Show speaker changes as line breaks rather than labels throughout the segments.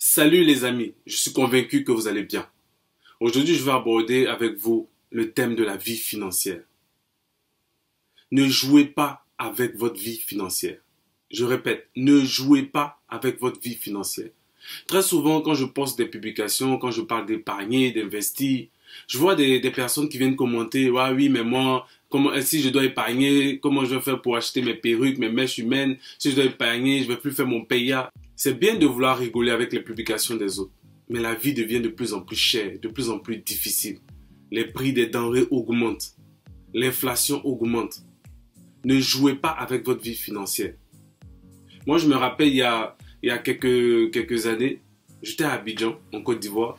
Salut les amis, je suis convaincu que vous allez bien. Aujourd'hui, je vais aborder avec vous le thème de la vie financière. Ne jouez pas avec votre vie financière. Je répète, ne jouez pas avec votre vie financière. Très souvent, quand je poste des publications, quand je parle d'épargner, d'investir, je vois des personnes qui viennent commenter, ah oui, mais moi, si je dois épargner, comment je vais faire pour acheter mes perruques, mes mèches humaines, si je dois épargner, je ne vais plus faire mon paya. C'est bien de vouloir rigoler avec les publications des autres, mais la vie devient de plus en plus chère, de plus en plus difficile. Les prix des denrées augmentent, l'inflation augmente. Ne jouez pas avec votre vie financière. Moi, je me rappelle, il y a quelques années, j'étais à Abidjan, en Côte d'Ivoire,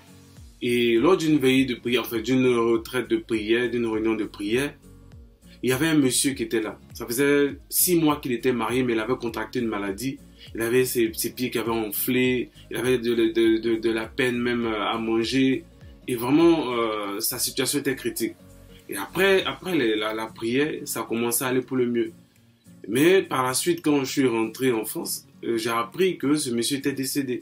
et lors d'une veillée de prière, enfin d'une retraite de prière, d'une réunion de prière, il y avait un monsieur qui était là. Ça faisait 6 mois qu'il était marié, mais il avait contracté une maladie. Il avait ses pieds qui avaient enflé, il avait de la peine même à manger. Et vraiment, sa situation était critique. Et après la prière, ça a commencé à aller pour le mieux. Mais par la suite, quand je suis rentré en France, j'ai appris que ce monsieur était décédé.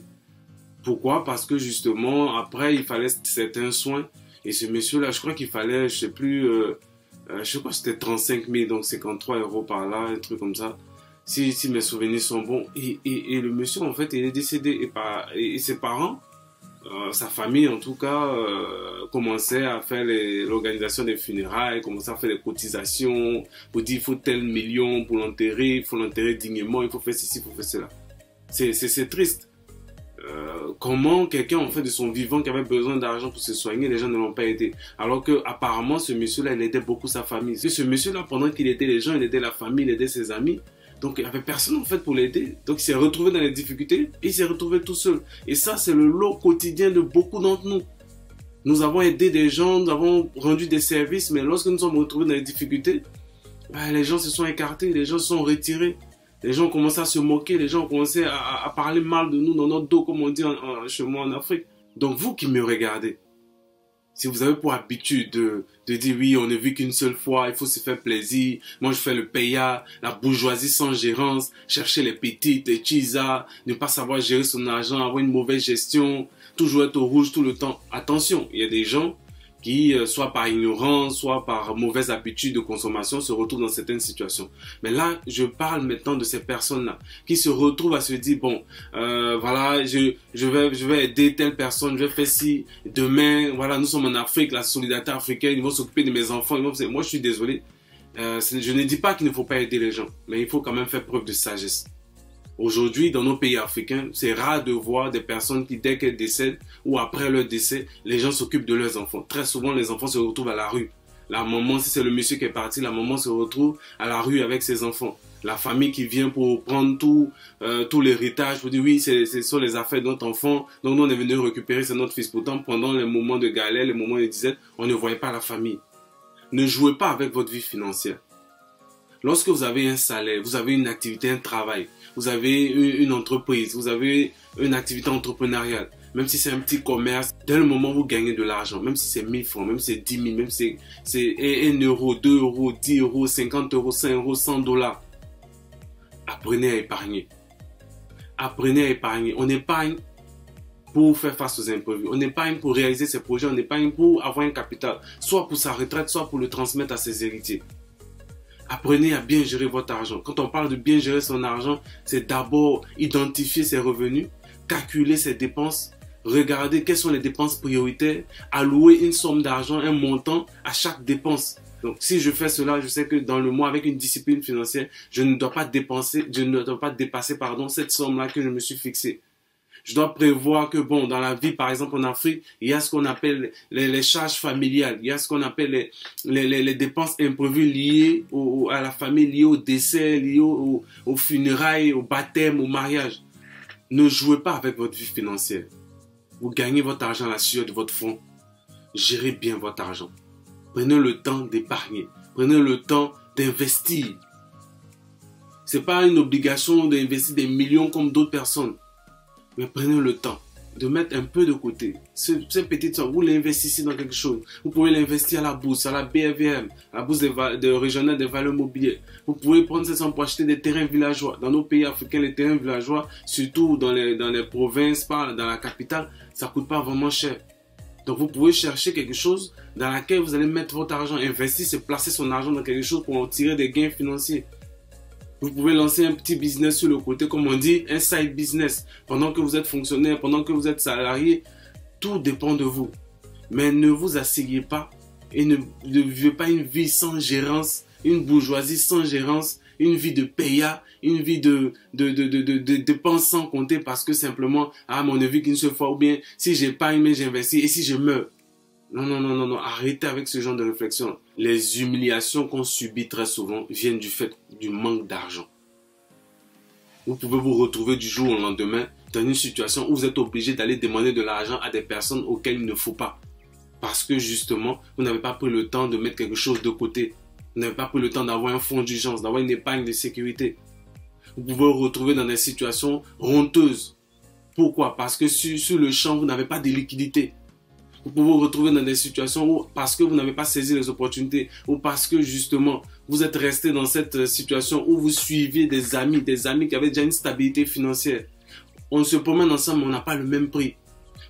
Pourquoi? Parce que justement, après, il fallait certains soins. Et ce monsieur-là, je crois qu'il fallait, je sais plus, je crois que c'était 35 000, donc 53 € par là, un truc comme ça. Si mes souvenirs sont bons. Et le monsieur, en fait, il est décédé. Et ses parents, sa famille, en tout cas, commençait à faire l'organisation des funérailles, commençait à faire les cotisations, pour dire il faut tel million pour l'enterrer, il faut l'enterrer dignement, il faut faire ceci, il faut faire cela. C'est triste. Comment quelqu'un, en fait, de son vivant qui avait besoin d'argent pour se soigner, les gens ne l'ont pas aidé. Alors que apparemment ce monsieur-là, il aidait beaucoup sa famille. Et ce monsieur-là, pendant qu'il aidait les gens, il aidait la famille, il aidait ses amis. Donc, il n'y avait personne, en fait, pour l'aider. Donc, il s'est retrouvé dans les difficultés et il s'est retrouvé tout seul. Et ça, c'est le lot quotidien de beaucoup d'entre nous. Nous avons aidé des gens, nous avons rendu des services, mais lorsque nous sommes retrouvés dans les difficultés, les gens se sont écartés, les gens se sont retirés. Les gens ont commencé à se moquer, les gens ont commencé à parler mal de nous dans notre dos, comme on dit chez moi en Afrique. Donc vous qui me regardez, si vous avez pour habitude de dire oui, on ne vit qu'une seule fois, il faut se faire plaisir, moi je fais le paya, la bourgeoisie sans gérance, chercher les petites, les chisas, ne pas savoir gérer son argent, avoir une mauvaise gestion, toujours être au rouge tout le temps. Attention, il y a des gens qui, soit par ignorance, soit par mauvaise habitude de consommation, se retrouvent dans certaines situations. Mais là, je parle maintenant de ces personnes-là, qui se retrouvent à se dire, bon, voilà, je vais aider telle personne, je vais faire ci, demain, voilà, nous sommes en Afrique, la solidarité africaine, ils vont s'occuper de mes enfants, moi je suis désolé, je ne dis pas qu'il ne faut pas aider les gens, mais il faut quand même faire preuve de sagesse. Aujourd'hui, dans nos pays africains, c'est rare de voir des personnes qui, dès qu'elles décèdent ou après leur décès, les gens s'occupent de leurs enfants. Très souvent, les enfants se retrouvent à la rue. La maman, si c'est le monsieur qui est parti, la maman se retrouve à la rue avec ses enfants. La famille qui vient pour prendre tout l'héritage, pour dire oui, ce sont les affaires de notre enfant, donc nous on est venu récupérer, c'est notre fils. Pourtant, pendant les moments de galère, les moments de disette, on ne voyait pas la famille. Ne jouez pas avec votre vie financière. Lorsque vous avez un salaire, vous avez une activité, un travail, vous avez une entreprise, vous avez une activité entrepreneuriale, même si c'est un petit commerce, dès le moment où vous gagnez de l'argent, même si c'est 1000 francs, même si c'est 10 000, même si c'est 1 euro, 2 euros, 10 euros, 50 euros, 5 euros, 100 $, apprenez à épargner. Apprenez à épargner. On épargne pour faire face aux imprévus. On épargne pour réaliser ses projets, on épargne pour avoir un capital, soit pour sa retraite, soit pour le transmettre à ses héritiers. Apprenez à bien gérer votre argent. Quand on parle de bien gérer son argent, c'est d'abord identifier ses revenus, calculer ses dépenses, regarder quelles sont les dépenses prioritaires, allouer une somme d'argent, un montant à chaque dépense. Donc, si je fais cela, je sais que dans le mois, avec une discipline financière, je ne dois pas dépasser cette somme-là que je me suis fixée. Je dois prévoir que, bon, dans la vie, par exemple, en Afrique, il y a ce qu'on appelle les charges familiales. Il y a ce qu'on appelle les dépenses imprévues liées à la famille, liées au décès, liées aux funérailles, au baptême, au mariage. Ne jouez pas avec votre vie financière. Vous gagnez votre argent à la sueur de votre front. Gérez bien votre argent. Prenez le temps d'épargner. Prenez le temps d'investir. Ce n'est pas une obligation d'investir des millions comme d'autres personnes. Mais prenez le temps. de mettre un peu de côté. Ce petit somme, vous l'investissez dans quelque chose. Vous pouvez l'investir à la bourse, à la BRVM, à la bourse régionale des valeurs mobilières. Vous pouvez prendre cette somme pour acheter des terrains villageois. Dans nos pays africains, les terrains villageois, surtout dans les provinces, pas dans la capitale, ça coûte pas vraiment cher. Donc vous pouvez chercher quelque chose dans laquelle vous allez mettre votre argent, investir, c'est placer son argent dans quelque chose pour en tirer des gains financiers. Vous pouvez lancer un petit business sur le côté, comme on dit, un side business. Pendant que vous êtes fonctionnaire, pendant que vous êtes salarié, tout dépend de vous. Mais ne vous asseyez pas et ne vivez pas une vie sans gérance, une bourgeoisie sans gérance, une vie de paya, une vie de dépenses sans compter parce que simplement, ah, mon vie qu'une seule fois, ou bien si j'épargne, mais j'investis et si je meurs. Non, arrêtez avec ce genre de réflexion. Les humiliations qu'on subit très souvent viennent du fait du manque d'argent. Vous pouvez vous retrouver du jour au lendemain dans une situation où vous êtes obligé d'aller demander de l'argent à des personnes auxquelles il ne faut pas. Parce que justement, vous n'avez pas pris le temps de mettre quelque chose de côté. Vous n'avez pas pris le temps d'avoir un fonds d'urgence, d'avoir une épargne de sécurité. Vous pouvez vous retrouver dans des situations honteuses. Pourquoi? Parce que sur le champ, vous n'avez pas de liquidité. Vous pouvez vous retrouver dans des situations où, parce que vous n'avez pas saisi les opportunités, ou parce que justement, vous êtes resté dans cette situation où vous suiviez des amis qui avaient déjà une stabilité financière. On se promène ensemble, mais on n'a pas le même prix.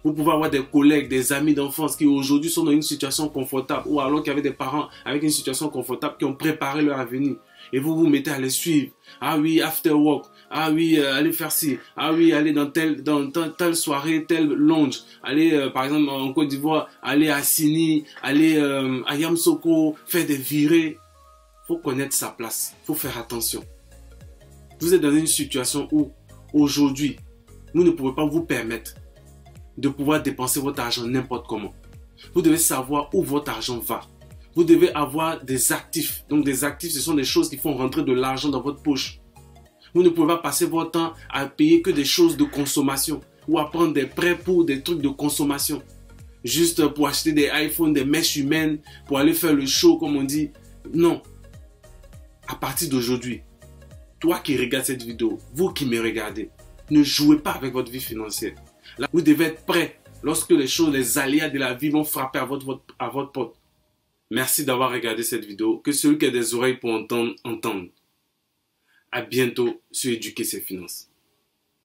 Vous pouvez avoir des collègues, des amis d'enfance qui aujourd'hui sont dans une situation confortable, ou alors qu'il y avait des parents avec une situation confortable qui ont préparé leur avenir. Et vous vous mettez à les suivre. Ah oui, after work. Ah oui, allez faire ci. Ah oui, allez dans telle soirée, telle lounge. Allez, par exemple, en Côte d'Ivoire, allez à Sini, allez à Yamsoko, faire des virées. Faut connaître sa place. Faut faire attention. Vous êtes dans une situation où, aujourd'hui, vous ne pouvez pas vous permettre de pouvoir dépenser votre argent n'importe comment. Vous devez savoir où votre argent va. Vous devez avoir des actifs. Donc des actifs, ce sont des choses qui font rentrer de l'argent dans votre poche. Vous ne pouvez pas passer votre temps à payer que des choses de consommation ou à prendre des prêts pour des trucs de consommation. Juste pour acheter des iPhones, des mèches humaines, pour aller faire le show comme on dit. Non. À partir d'aujourd'hui, toi qui regardes cette vidéo, vous qui me regardez, ne jouez pas avec votre vie financière. Là, vous devez être prêt lorsque les aléas de la vie vont frapper à votre porte. Merci d'avoir regardé cette vidéo. Que celui qui a des oreilles pour entendre, entende. À bientôt sur Éduquer ses finances.